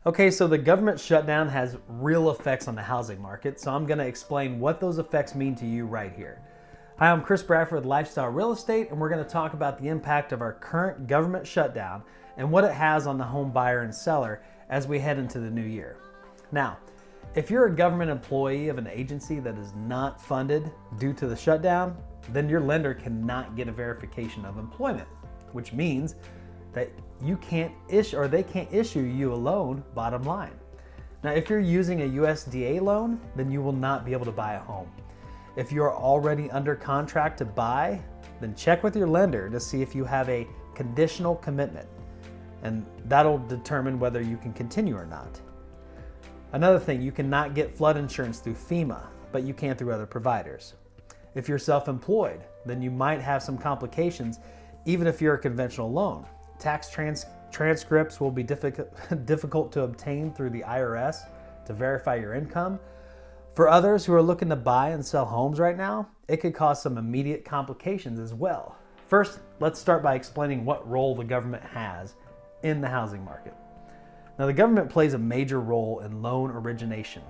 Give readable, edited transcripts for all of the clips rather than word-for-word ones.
Okay, so the government shutdown has real effects on the housing market, so I'm going to explain what those effects mean to you right here. Hi, I'm Chris Bradford with Lifestyle Real Estate, and we're going to talk about the impact of our current government shutdown and what it has on the home buyer and seller as we head into the new year. Now, if you're a government employee of an agency that is not funded due to the shutdown, then your lender cannot get a verification of employment, which means that you can't issue, or they can't issue you a loan, bottom line. Now, if you're using a USDA loan, then you will not be able to buy a home. If you're already under contract to buy, then check with your lender to see if you have a conditional commitment, and that'll determine whether you can continue or not. Another thing, you cannot get flood insurance through FEMA, but you can through other providers. If you're self-employed, then you might have some complications even if you're a conventional loan. Tax transcripts will be difficult to obtain through the IRS to verify your income. For others who are looking to buy and sell homes right now, it could cause some immediate complications as well. First, let's start by explaining what role the government has in the housing market. Now, the government plays a major role in loan origination.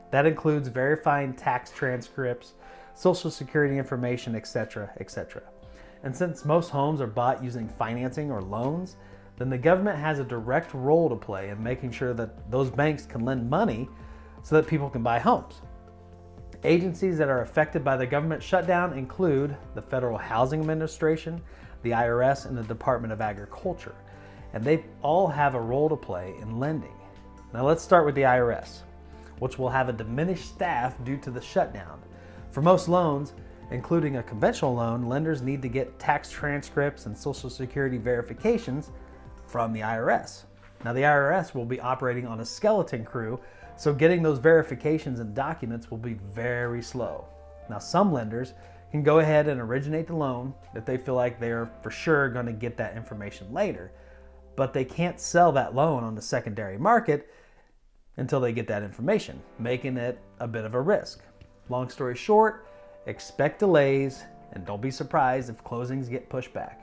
That includes verifying tax transcripts, Social Security information, etc., etc. And since most homes are bought using financing or loans, then the government has a direct role to play in making sure that those banks can lend money so that people can buy homes. Agencies that are affected by the government shutdown include the Federal Housing Administration, the IRS, and the Department of Agriculture. And they all have a role to play in lending. Now let's start with the IRS, which will have a diminished staff due to the shutdown. For most loans, including a conventional loan, lenders need to get tax transcripts and Social Security verifications from the IRS. Now, the IRS will be operating on a skeleton crew, so getting those verifications and documents will be very slow. Now, some lenders can go ahead and originate the loan if they feel like they're for sure going to get that information later, but they can't sell that loan on the secondary market until they get that information, making it a bit of a risk. Long story short, expect delays and don't be surprised if closings get pushed back.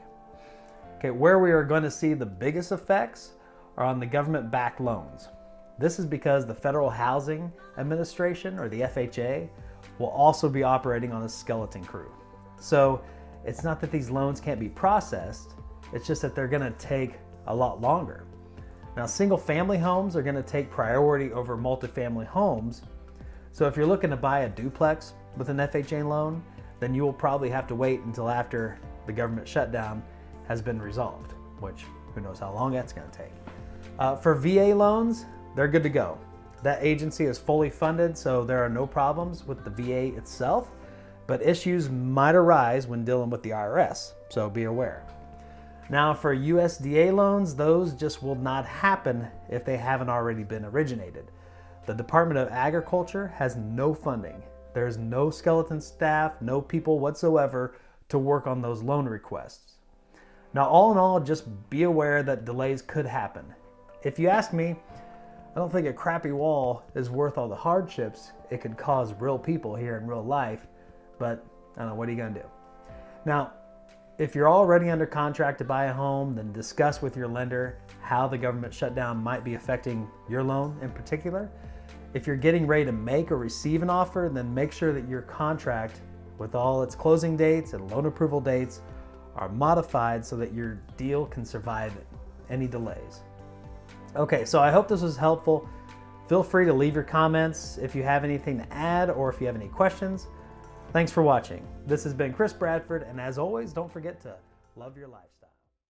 Okay, where we are going to see the biggest effects are on the government-backed loans. This is because the Federal Housing Administration, or the FHA, will also be operating on a skeleton crew. So it's not that these loans can't be processed, it's just that they're going to take a lot longer. Now, single-family homes are going to take priority over multifamily homes. So if you're looking to buy a duplex with an FHA loan, then you will probably have to wait until after the government shutdown has been resolved, which who knows how long that's going to take. For VA loans, they're good to go. That agency is fully funded, so there are no problems with the VA itself, but issues might arise when dealing with the IRS, so be aware. Now, for USDA loans, those just will not happen if they haven't already been originated. The Department of Agriculture has no funding. There's no skeleton staff, no people whatsoever to work on those loan requests. Now, all in all, just be aware that delays could happen. If you ask me, I don't think a crappy wall is worth all the hardships it could cause real people here in real life, but I don't know, what are you gonna do? Now, if you're already under contract to buy a home, then discuss with your lender how the government shutdown might be affecting your loan in particular. If you're getting ready to make or receive an offer, then make sure that your contract with all its closing dates and loan approval dates are modified so that your deal can survive any delays. Okay, so I hope this was helpful. Feel free to leave your comments if you have anything to add or if you have any questions. Thanks for watching. This has been Chris Bradford, and as always, don't forget to love your lifestyle.